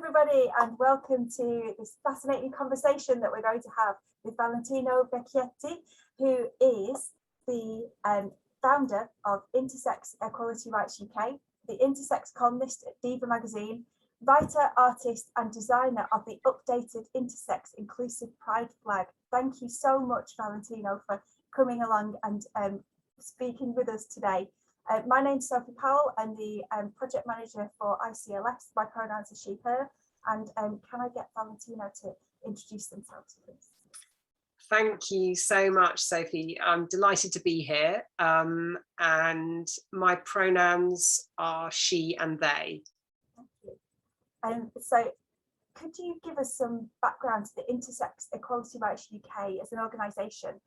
everybody, and welcome to this fascinating conversation that we're going to have with Valentino Vecchietti, who is the founder of Intersex Equality Rights UK, the Intersex columnist at Diva magazine, writer, artist and designer of the updated Intersex Inclusive Pride flag. Thank you so much, Valentino, for coming along and speaking with us today. My name's Sophie Powell. I'm the project manager for ICLS. My pronouns are she, her. And can I get Valentino to introduce themselves, please? Thank you so much, Sophie. I'm delighted to be here. And my pronouns are she and they. Thank you. So could you give us some background to the Intersex Equality Rights UK as an organisation,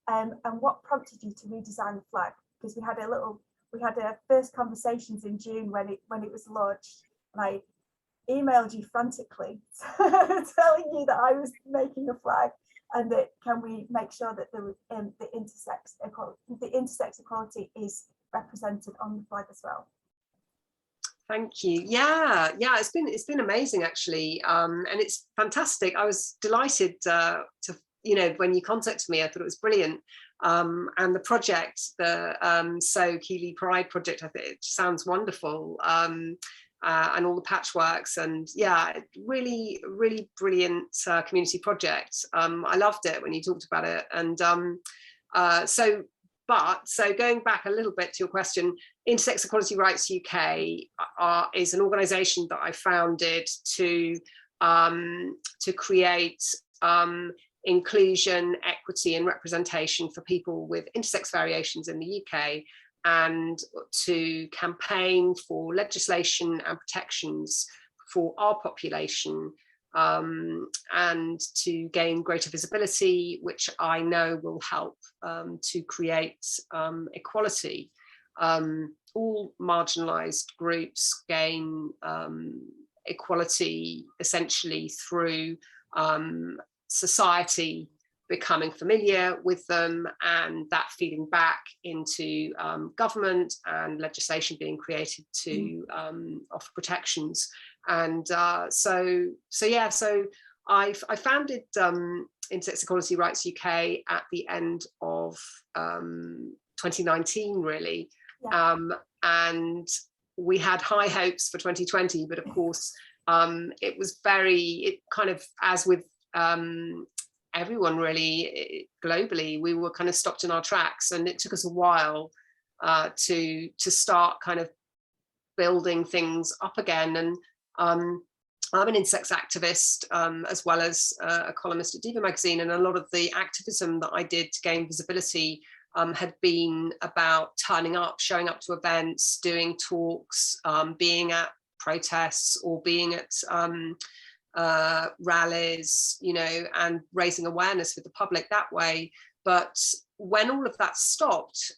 and what prompted you to redesign the flag? Because we had our first conversations in June when it was launched, and I emailed you frantically telling you that I was making a flag and that can we make sure that the intersex equality is represented on the flag as well. Thank you. Yeah, it's been amazing actually, and it's fantastic. I was delighted to when you contacted me. I thought it was brilliant. And the project, the Sew Keighley Pride project, I think it sounds wonderful, and all the patchworks, and yeah, really brilliant community project. I loved it when you talked about it, and so going back a little bit to your question, Intersex Equality Rights UK is an organisation that I founded to create inclusion, equity and representation for people with intersex variations in the UK, and to campaign for legislation and protections for our population, and to gain greater visibility, which I know will help to create equality. All marginalised groups gain equality essentially through society becoming familiar with them, and that feeding back into government and legislation being created to offer protections. And so I founded Intersex Equality Rights UK at the end of 2019, really. Yeah. And we had high hopes for 2020, but of course it was as with everyone really globally, we were kind of stopped in our tracks, and it took us a while to start kind of building things up again. And I'm an intersex activist, as well as a columnist at Diva magazine, and a lot of the activism that I did to gain visibility had been about turning up, showing up to events, doing talks, being at protests, or being at rallies, and raising awareness with the public that way. But when all of that stopped,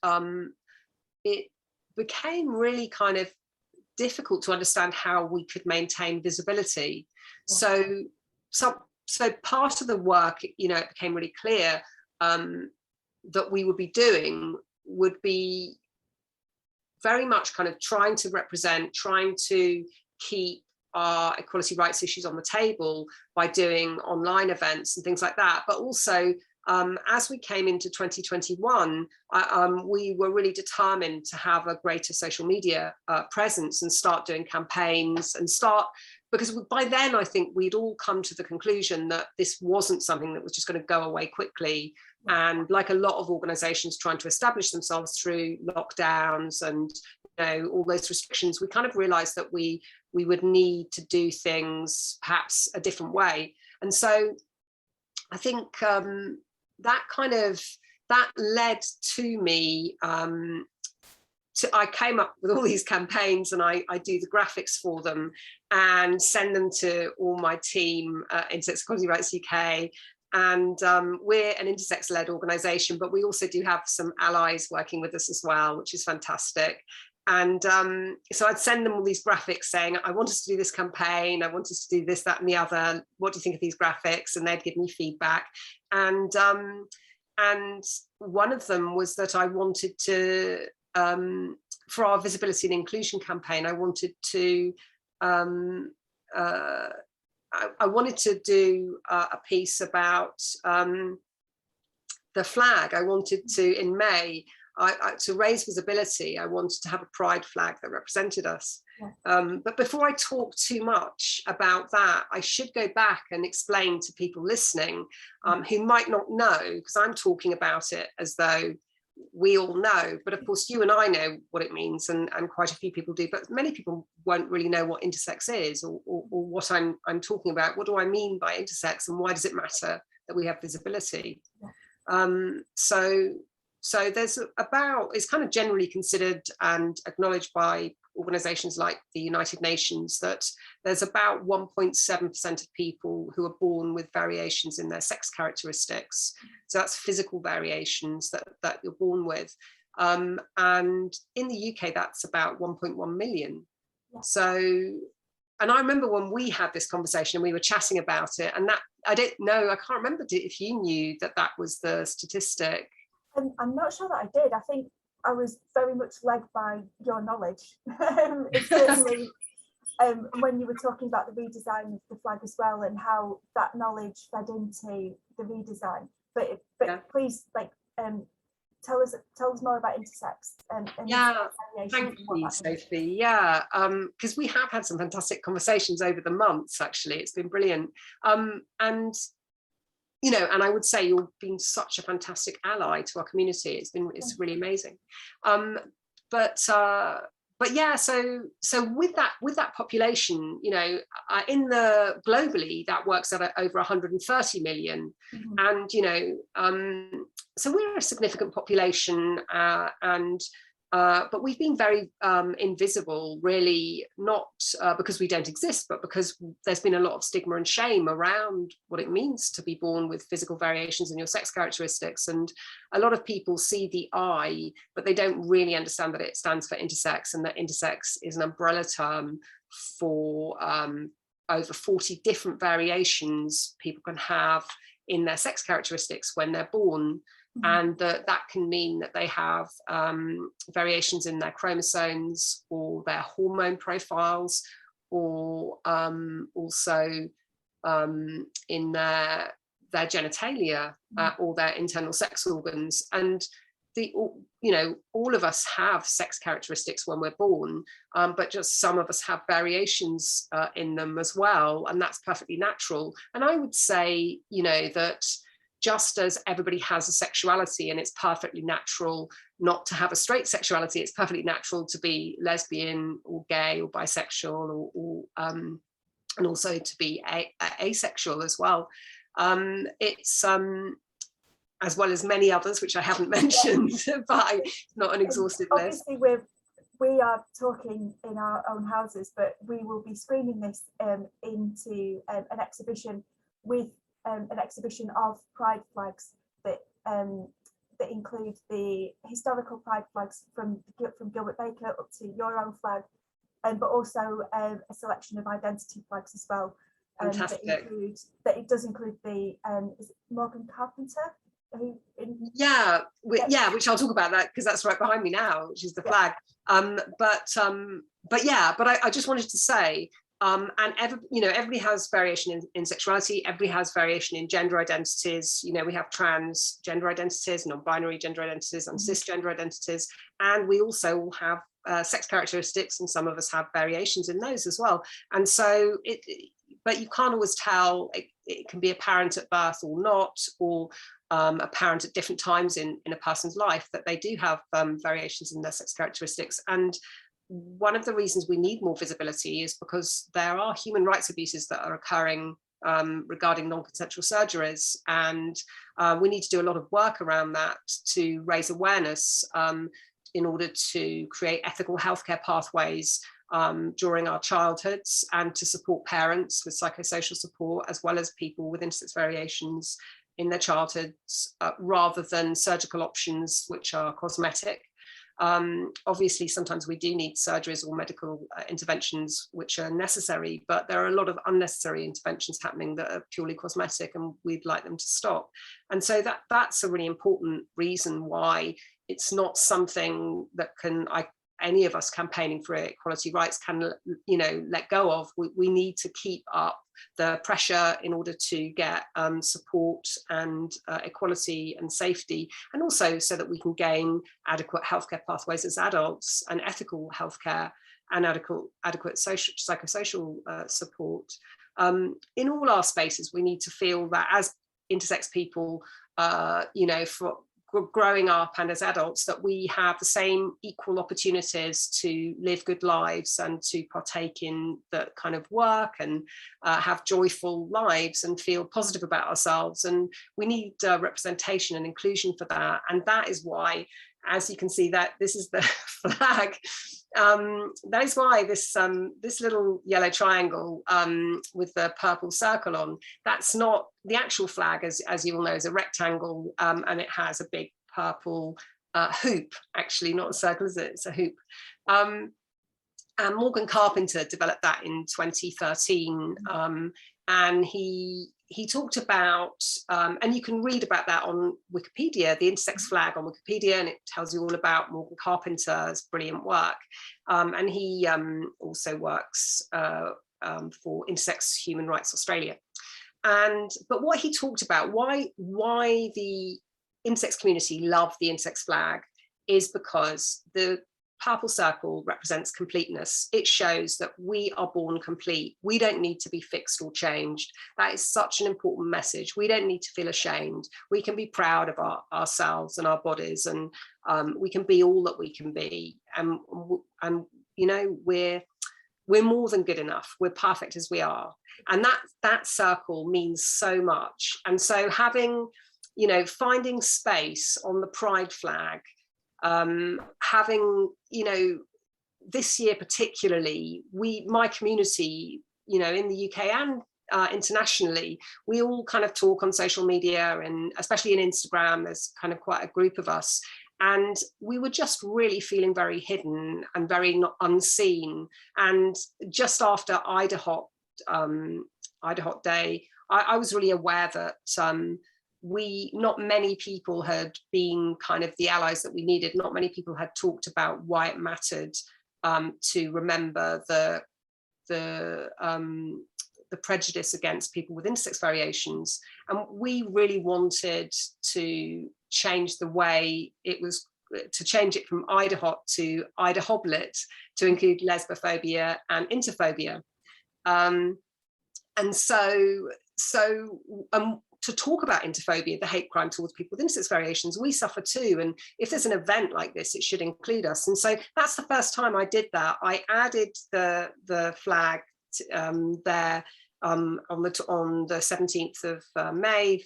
it became really kind of difficult to understand how we could maintain visibility. Yeah. So part of the work, it became really clear that we would be doing would be very much kind of trying to represent, trying to keep our equality rights issues on the table by doing online events and things like that. But also, as we came into 2021, we were really determined to have a greater social media presence and start doing campaigns and because by then I think we'd all come to the conclusion that this wasn't something that was just going to go away quickly. And like a lot of organizations trying to establish themselves through lockdowns and all those restrictions, we kind of realized that we would need to do things perhaps a different way. And so I think that led to me I came up with all these campaigns, and I do the graphics for them and send them to all my team at Intersex Equality Rights UK. And we're an intersex-led organisation, but we also do have some allies working with us as well, which is fantastic. And so I'd send them all these graphics saying, I want us to do this campaign, I want us to do this, that and the other. What do you think of these graphics? And they'd give me feedback. And one of them was that I wanted to, for our visibility and inclusion campaign, I wanted to I wanted to do a piece about the flag. I wanted to, in May, to raise visibility, I wanted to have a pride flag that represented us. Yeah. But before I talk too much about that, I should go back and explain to people listening who might not know, because I'm talking about it as though we all know, but of course you and I know what it means, and quite a few people do, but many people won't really know what intersex is, or what I'm talking about. What do I mean by intersex, and why does it matter that we have visibility? So there's about, it's kind of generally considered and acknowledged by organisations like the United Nations that there's about 1.7% of people who are born with variations in their sex characteristics. So that's physical variations that you're born with. And in the UK, that's about 1.1 million. So, and I remember when we had this conversation and we were chatting about it, and that, I don't know, I can't remember if you knew that was the statistic. I'm not sure that I did. I think I was very much led by your knowledge. It's certainly when you were talking about the redesign of the flag as well, and how that knowledge fed into the redesign. But yeah. Please, tell us more about intersex. And yeah, thank you, Sophie. Yeah, because we have had some fantastic conversations over the months. Actually, it's been brilliant. And you know, and I would say you've been such a fantastic ally to our community. It's really amazing. But yeah, so with that population, you know, globally that works at over 130 million, and you know, so we're a significant population, but we've been very invisible, really, not because we don't exist, but because there's been a lot of stigma and shame around what it means to be born with physical variations in your sex characteristics. And a lot of people see the I, but they don't really understand that it stands for intersex, and that intersex is an umbrella term for over 40 different variations people can have in their sex characteristics when they're born. And that can mean that they have variations in their chromosomes or their hormone profiles, or also in their genitalia or their internal sex organs. And you know, all of us have sex characteristics when we're born, but just some of us have variations in them as well, and that's perfectly natural. And I would say, you know, that just as everybody has a sexuality, and it's perfectly natural not to have a straight sexuality, it's perfectly natural to be lesbian or gay or bisexual, or and also to be asexual as well. It's as well as many others which I haven't mentioned, but it's not an exhaustive list. Obviously, we are talking in our own houses, but we will be screening this into an exhibition with an exhibition of pride flags that include the historical pride flags from Gilbert Baker up to your own flag, but also a selection of identity flags as well. Fantastic. That it does include the is it Morgan Carpenter? Which I'll talk about that, because that's right behind me now, which is the flag. But I just wanted to say, and everybody has variation in sexuality. Everybody has variation in gender identities. You know, we have trans gender identities, non-binary gender identities, and cisgender identities, and we also all have sex characteristics, and some of us have variations in those as well. And so but you can't always tell. It can be apparent at birth or not, or apparent at different times in a person's life that they do have variations in their sex characteristics. And one of the reasons we need more visibility is because there are human rights abuses that are occurring regarding non-consensual surgeries, and we need to do a lot of work around that to raise awareness in order to create ethical healthcare pathways during our childhoods, and to support parents with psychosocial support, as well as people with intersex variations in their childhoods, rather than surgical options which are cosmetic. Obviously, sometimes we do need surgeries or medical interventions which are necessary, but there are a lot of unnecessary interventions happening that are purely cosmetic, and we'd like them to stop. And so that's a really important reason why it's not something that any of us campaigning for equality rights can, you know, let go of. We need to keep up the pressure in order to get support and equality and safety, and also so that we can gain adequate healthcare pathways as adults, and ethical healthcare and adequate psychosocial support. In all our spaces, we need to feel that as intersex people, you know, for growing up and as adults, that we have the same equal opportunities to live good lives and to partake in the kind of work and have joyful lives and feel positive about ourselves. And we need representation and inclusion for that. And that is why, as you can see, that this is the flag. That is why this this little yellow triangle with the purple circle on, that's not the actual flag, as you all know, is a rectangle, and it has a big purple hoop, actually not a circle, is it? It's a hoop. And Morgan Carpenter developed that in 2013, and he talked about, and you can read about that on Wikipedia, the intersex flag on Wikipedia, and it tells you all about Morgan Carpenter's brilliant work. And he also works for Intersex Human Rights Australia. But what he talked about, why the intersex community love the intersex flag, is because the purple circle represents completeness. It shows that we are born complete. We don't need to be fixed or changed. That is such an important message. We don't need to feel ashamed. We can be proud of ourselves and our bodies, and we can be all that we can be. And you know, we're more than good enough. We're perfect as we are. And that circle means so much. And so having, you know, finding space on the Pride flag, having, you know, this year particularly, my community, you know, in the UK and internationally, we all kind of talk on social media, and especially in Instagram, there's kind of quite a group of us. And we were just really feeling very hidden and very not unseen. And just after Idaho Day, I was really aware that not many people had been kind of the allies that we needed. Not many people had talked about why it mattered to remember the prejudice against people with intersex variations. And we really wanted to change the way it was, to change it from Idaho to Idahoblit, to include lesbophobia and interphobia. And so to talk about interphobia, the hate crime towards people with intersex variations, we suffer too. And if there's an event like this, it should include us. And so that's the first time I did that. I added the flag there on the 17th of May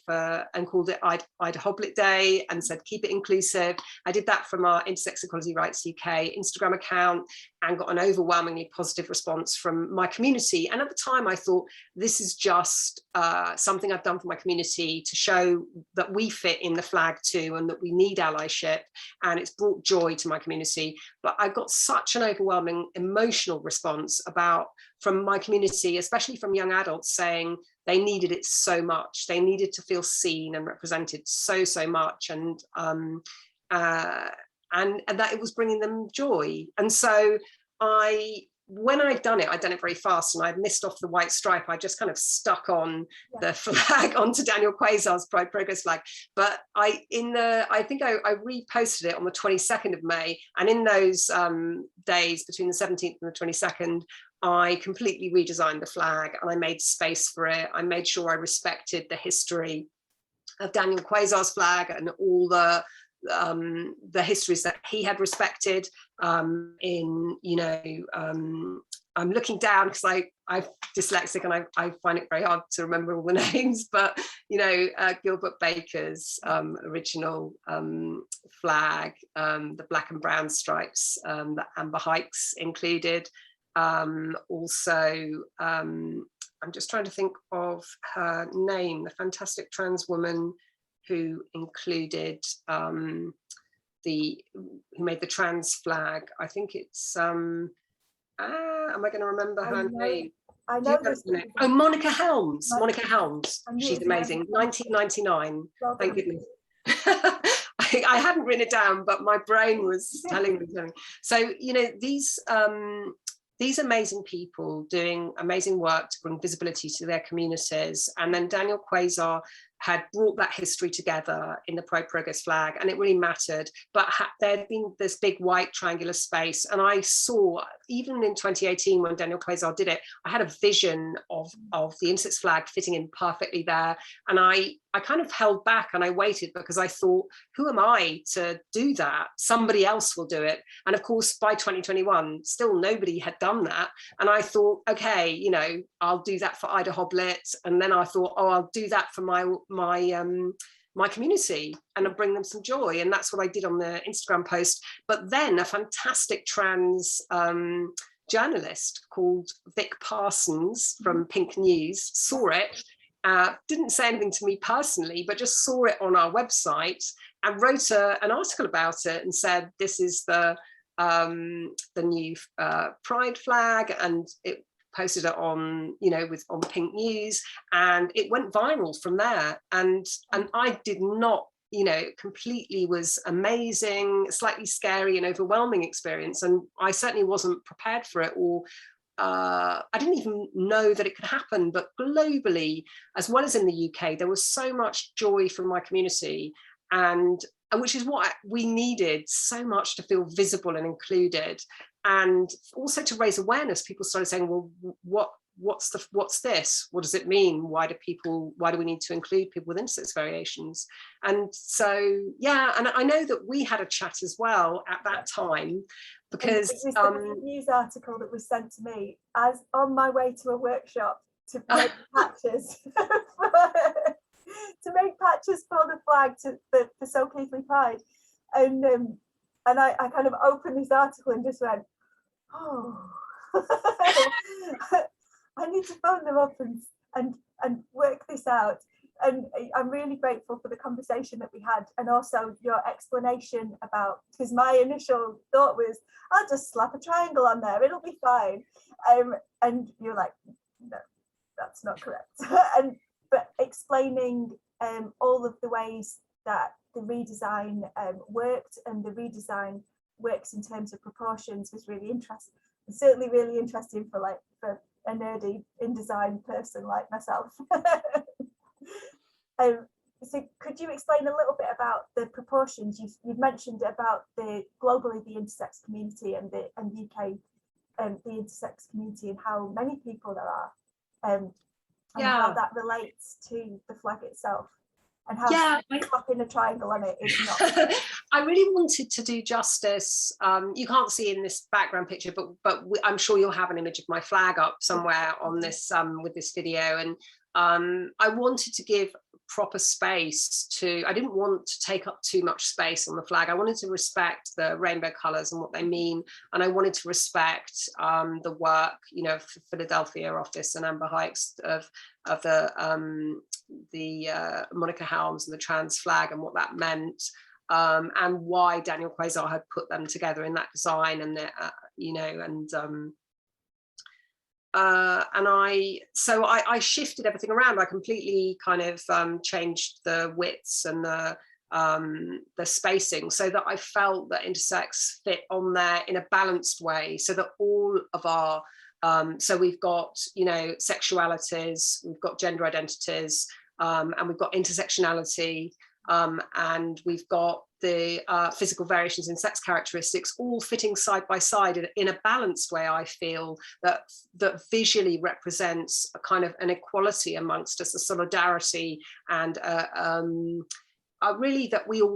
and called it Idahoblit Day, and said keep it inclusive. I did that from our Intersex Equality Rights UK Instagram account, and got an overwhelmingly positive response from my community. And at the time I thought, this is just something I've done for my community to show that we fit in the flag too, and that we need allyship, and it's brought joy to my community. But I got such an overwhelming emotional response from my community, especially from young adults, saying they needed it so much. They needed to feel seen and represented so much, and that it was bringing them joy. And so when I'd done it very fast, and I'd missed off the white stripe. I just kind of stuck on the flag onto Daniel Quasar's Pride Progress flag. But I think I reposted it on the 22nd of May. And in those days between the 17th and the 22nd, I completely redesigned the flag, and I made space for it. I made sure I respected the history of Daniel Quasar's flag and all the histories that he had respected. I'm looking down because I'm dyslexic, and I find it very hard to remember all the names, but Gilbert Baker's original flag, the black and brown stripes that Amber Hikes included. Also, I'm just trying to think of her name, the fantastic trans woman who included who made the trans flag. I think it's am I going to remember her name? I know this. Oh, Monica Helms. Monica Helms. She's amazing. 1999. Well, thank goodness. I hadn't written it down, but my brain was telling me something. So, you know, these amazing people doing amazing work to bring visibility to their communities. And then Daniel Quasar had brought that history together in the pro-progress flag, and it really mattered. But there had been this big white triangular space, and I saw, even in 2018 when Daniel Quasar did it, I had a vision of the Intersex flag fitting in perfectly there. And I kind of held back and I waited, because I thought, who am I to do that? Somebody else will do it. And of course, by 2021, still nobody had done that. And I thought, okay, you know, I'll do that for Ida Hoblit. And then I thought, oh, I'll do that for my community, and I'll bring them some joy. And that's what I did on the Instagram post. But then a fantastic trans journalist called Vic Parsons from Pink News saw it, didn't say anything to me personally, but just saw it on our website and wrote an article about it and said, this is the new Pride flag, and it posted it on, you know, on Pink News, and it went viral from there. And I did not, you know, completely was amazing, slightly scary and overwhelming experience. And I certainly wasn't prepared for it, or I didn't even know that it could happen. But globally, as well as in the UK, there was so much joy from my community, and which is what we needed so much, to feel visible and included. And also to raise awareness. People started saying, well, what's this? What does it mean? Why do we need to include people with intersex variations? And so, yeah, and I know that we had a chat as well at that time, because it was the news article that was sent to me as on my way to a workshop to make patches to make patches for the flag for Sew Keighley Pride. And I kind of opened this article and just went, oh, I need to phone them up and work this out. And I'm really grateful for the conversation that we had, and also your explanation about, because my initial thought was, I'll just slap a triangle on there, it'll be fine. And you're like, no, that's not correct. But explaining all of the ways that the redesign worked, and the redesign works in terms of proportions, was really interesting. Certainly really interesting for a nerdy InDesign person like myself. So could you explain a little bit about the proportions? You've mentioned about globally the intersex community and the UK the intersex community, and how many people there are, and how that relates to the flag itself, and how slapping a triangle on it is not. I really wanted to do justice. You can't see in this background picture, but I'm sure you'll have an image of my flag up somewhere on this with this video. And I wanted to give proper space to, I didn't want to take up too much space on the flag. I wanted to respect the rainbow colours and what they mean. And I wanted to respect the work, you know, Philadelphia office and Amber Hikes of the Monica Helms and the trans flag, and what that meant, and why Daniel Quasar had put them together in that design, and you know, and I shifted everything around. I completely kind of changed the widths and the spacing, so that I felt that intersex fit on there in a balanced way, so that all of our so we've got, you know, sexualities, we've got gender identities, and we've got intersectionality, and we've got the physical variations in sex characteristics, all fitting side by side in a balanced way. I feel that visually represents a kind of an equality amongst us, a solidarity, and really that we all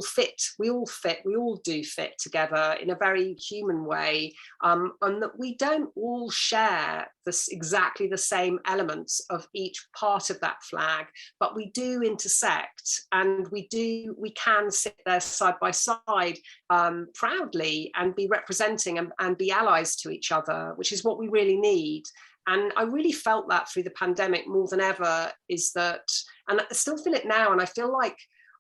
do fit together in a very human way, and that we don't all share exactly the same elements of each part of that flag, but we do intersect, and we can sit there side by side proudly, and be representing and be allies to each other, which is what we really need. And I really felt that through the pandemic more than ever, is that, and I still feel it now, and I feel like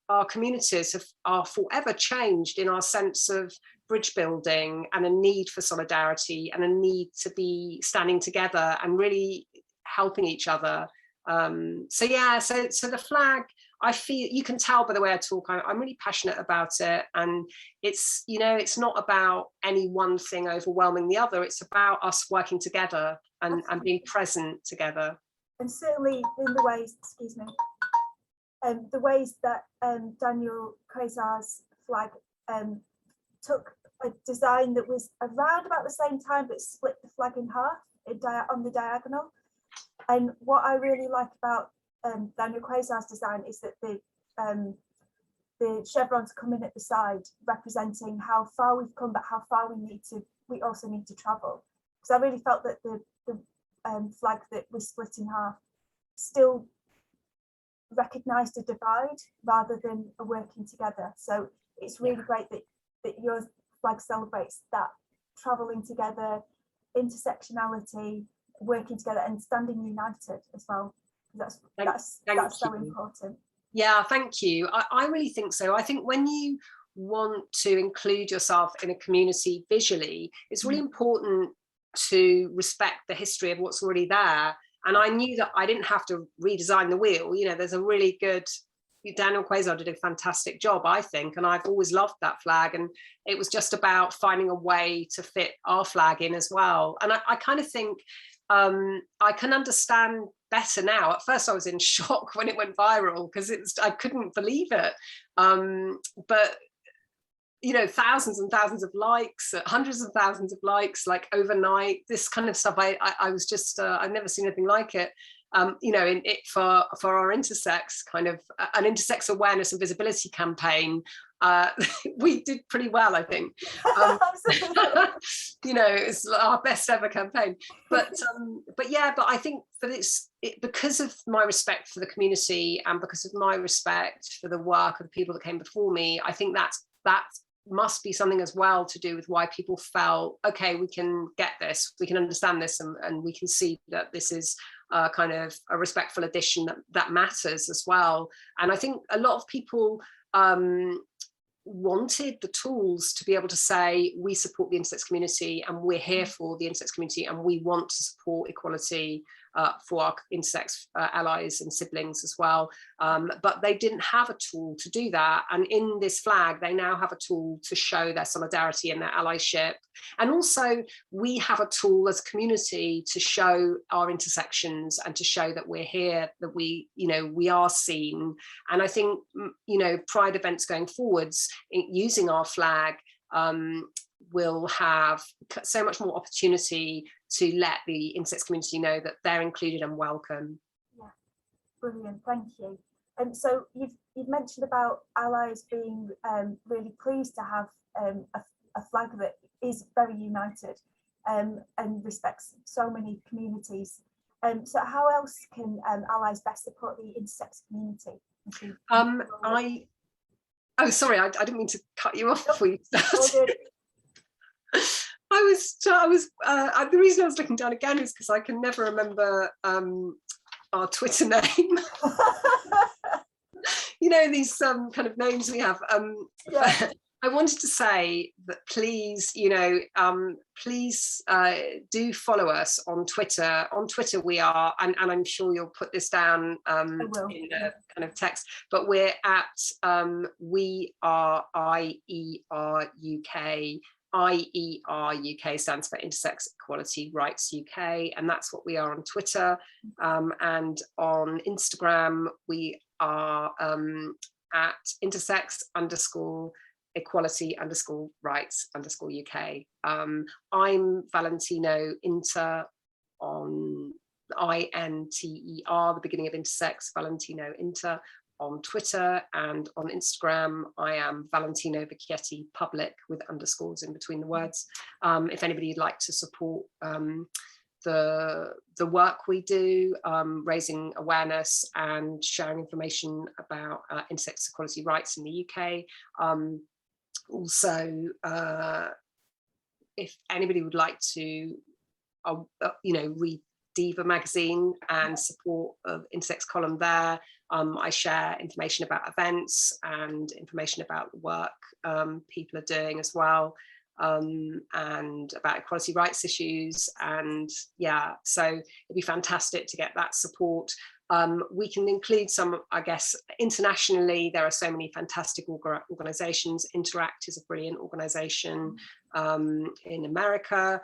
our communities are forever changed in our sense of bridge building, and a need for solidarity, and a need to be standing together and really helping each other. So the flag, I feel, you can tell by the way I talk, I'm really passionate about it. And it's, you know, it's not about any one thing overwhelming the other. It's about us working together and being present together. And certainly in the ways, excuse me, the ways that Daniel Quasar's flag took a design that was around about the same time, but split the flag in half on the diagonal. And what I really like about Daniel Quasar's design is that the chevrons come in at the side, representing how far we've come, but how far we also need to travel. Because I really felt that the flag that was split in half still recognised a divide rather than a working together. So it's really great that your flag celebrates that travelling together, intersectionality, working together, and standing united as well. That's so important. Yeah, thank you. I really think so. I think when you want to include yourself in a community visually, it's really important to respect the history of what's already there. And I knew that I didn't have to redesign the wheel. You know, there's a really good, Daniel Quasar did a fantastic job, I think, and I've always loved that flag. And it was just about finding a way to fit our flag in as well. And I kind of think I can understand better now. At first I was in shock when it went viral because I couldn't believe it. But you know, thousands and thousands of likes, hundreds of thousands of likes, like overnight, this kind of stuff. I was just, I've never seen anything like it. You know, in it for our intersex kind of an intersex awareness and visibility campaign, we did pretty well, I think. You know, it's our best ever campaign. But yeah, but I think that because of my respect for the community and because of my respect for the work of the people that came before me, I think that must be something as well to do with why people felt, okay, we can get this, we can understand this, and we can see that this is kind of a respectful addition that matters as well. And I think a lot of people wanted the tools to be able to say, we support the intersex community and we're here for the intersex community and we want to support equality for our intersex allies and siblings as well. But they didn't have a tool to do that. And in this flag, they now have a tool to show their solidarity and their allyship. And also we have a tool as a community to show our intersections and to show that we're here, that we, you know, we are seen. And I think, you know, Pride events going forwards using our flag will have so much more opportunity to let the intersex community know that they're included and welcome. Yeah, brilliant, thank you. And so you've mentioned about allies being really pleased to have a flag that is very united and respects so many communities. So how else can allies best support the intersex community? Oh, sorry, I didn't mean to cut you off before you started. The reason I was looking down again is because I can never remember our Twitter name. You know, these kind of names we have. Yeah. I wanted to say that please, you know, please do follow us on Twitter. On Twitter we are, and I'm sure you'll put this down in a kind of text, but we're at We Are IER UK. IER UK stands for Intersex Equality Rights UK, and that's what we are on Twitter. And on Instagram we are at intersex_equality_rights_UK. I'm Valentino Inter on INTER, the beginning of intersex, Valentino Inter on Twitter, and on Instagram I am Valentino Vecchietti public with underscores in between the words. If anybody would like to support the work we do, raising awareness and sharing information about intersex equality rights in the UK. Also, if anybody would like to, you know, read Diva magazine and support the intersex column there, I share information about events and information about the work people are doing as well. And about equality rights issues, and yeah, so it'd be fantastic to get that support. We can include some, I guess, internationally, there are so many fantastic organizations. Interact is a brilliant organization in America.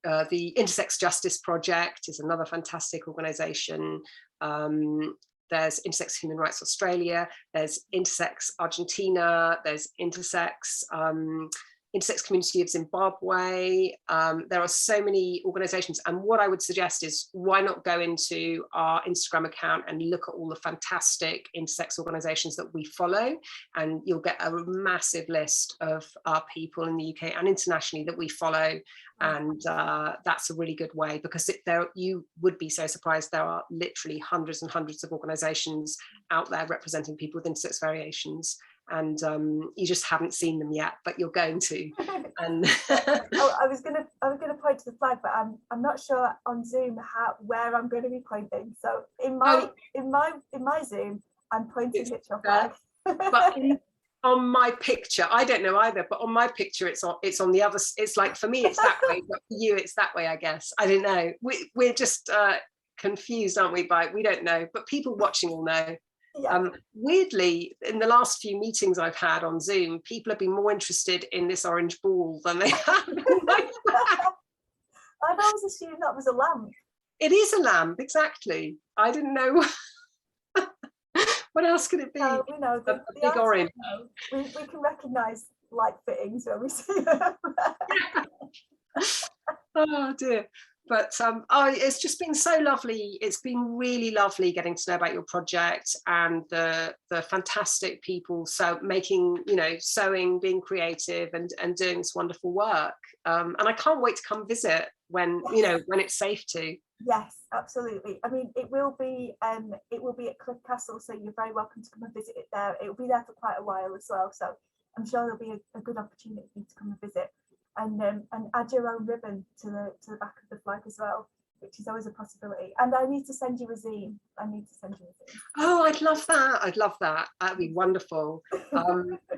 The Intersex Justice Project is another fantastic organization. There's Intersex Human Rights Australia, there's Intersex Argentina, there's Intersex Community of Zimbabwe. There are so many organizations, and what I would suggest is, why not go into our Instagram account and look at all the fantastic intersex organizations that we follow, and you'll get a massive list of people in the UK and internationally that we follow. And that's a really good way, because you would be so surprised, there are literally hundreds and hundreds of organizations out there representing people with intersex variations, and you just haven't seen them yet, but you're going to. And I was gonna point to the flag, but I'm not sure on Zoom where I'm going to be pointing. So in my Zoom, I'm pointing at your flag. But on my picture, I don't know either, but on my picture it's on the other. It's like, for me it's that way, but for you it's that way, I guess. I don't know, we're just confused, aren't we? We don't know, but people watching will know. Yeah. Weirdly, in the last few meetings I've had on Zoom, people have been more interested in this orange ball than they have in my flag. I've always assumed that was a lamp. It is a lamp, exactly. I didn't know. What else could it be? We know the big orange. We can recognise light fittings when we see them. Oh dear. But it's just been so lovely. It's been really lovely getting to know about your project and the fantastic people sewing, being creative, and doing this wonderful work. And I can't wait to come visit when it's safe to. Yes, absolutely. I mean, it will be at Cliff Castle, so you're very welcome to come and visit it there. It will be there for quite a while as well, so I'm sure there'll be a good opportunity for you to come and visit. And add your own ribbon to the back of the flag as well, which is always a possibility. And I need to send you a zine. Oh, I'd love that. That'd be wonderful.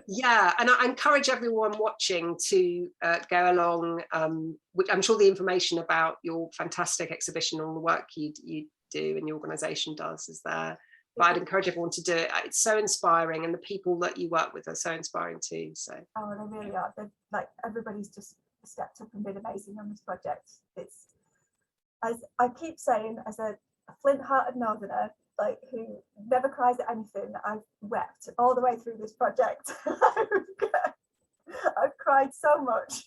Yeah, and I encourage everyone watching to go along. I'm sure the information about your fantastic exhibition and all the work you do and your organisation does is there. But I'd encourage everyone to do it. It's so inspiring, and the people that you work with are so inspiring too. So. Oh, they really are. Everybody's just stepped up and been amazing on this project. It's, as I keep saying, as a flint-hearted northerner, who never cries at anything, I've wept all the way through this project. I've cried so much.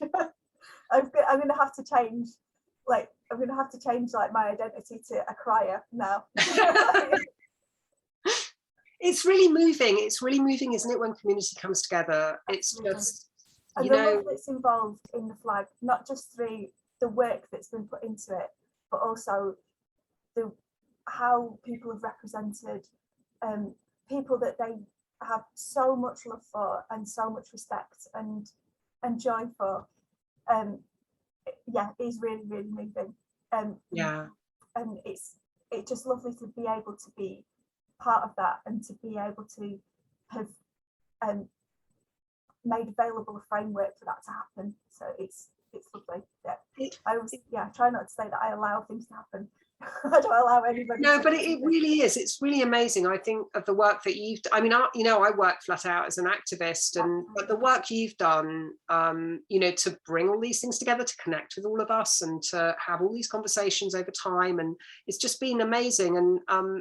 I'm going to have to change. I'm going to have to change my identity to a crier now. It's really moving. It's really moving, isn't it, when community comes together? It's just, and the love that's involved in the flag, not just through the work that's been put into it, but also how people have represented people that they have so much love for and so much respect and joy for. It's really, really moving. And it's just lovely to be able to be part of that, and to be able to have made available a framework for that to happen. So it's lovely. I try not to say that I allow things to happen. I don't allow anybody. No, but it really is. It's really amazing. I think of the work that you've done. I mean, I work flat out as an activist, but the work you've done, to bring all these things together, to connect with all of us, and to have all these conversations over time, and it's just been amazing. And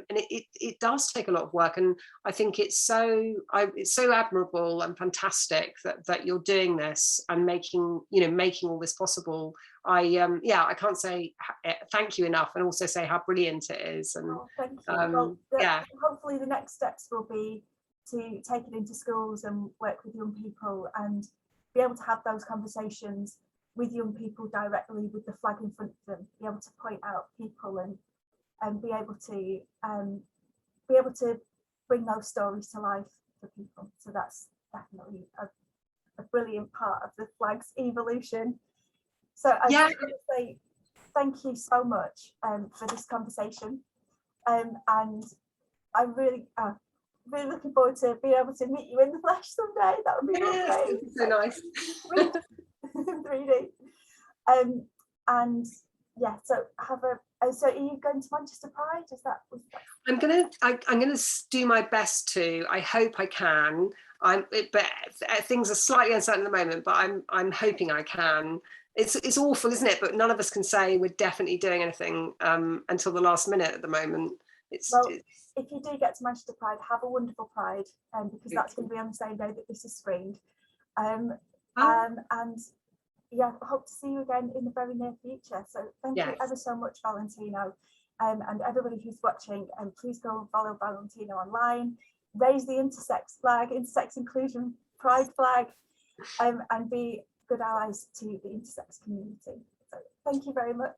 it does take a lot of work, and I think it's so admirable and fantastic that you're doing this and making all this possible. I can't say thank you enough, and also say how brilliant it is. And thank you. Hopefully the next steps will be to take it into schools and work with young people and be able to have those conversations with young people directly with the flag in front of them, be able to point out people and be able to bring those stories to life for people. So that's definitely a brilliant part of the flag's evolution. So I just want to say thank you so much for this conversation, and I'm really looking forward to being able to meet you in the flesh someday. That would be lovely. So nice. 3D. So have a So are you going to Manchester Pride? Is that? I'm gonna do my best to. I hope I can. But things are slightly uncertain at the moment. But I'm hoping I can. It's awful, isn't it? But none of us can say we're definitely doing anything until the last minute at the moment. It's if you do get to Manchester Pride, have a wonderful Pride, because that's going to be on the same day that this is screened. And yeah, I hope to see you again in the very near future. So thank you ever so much, Valentino, and everybody who's watching. And please go follow Valentino online, raise the intersex flag, intersex inclusion pride flag, and be good allies to the intersex community. So thank you very much.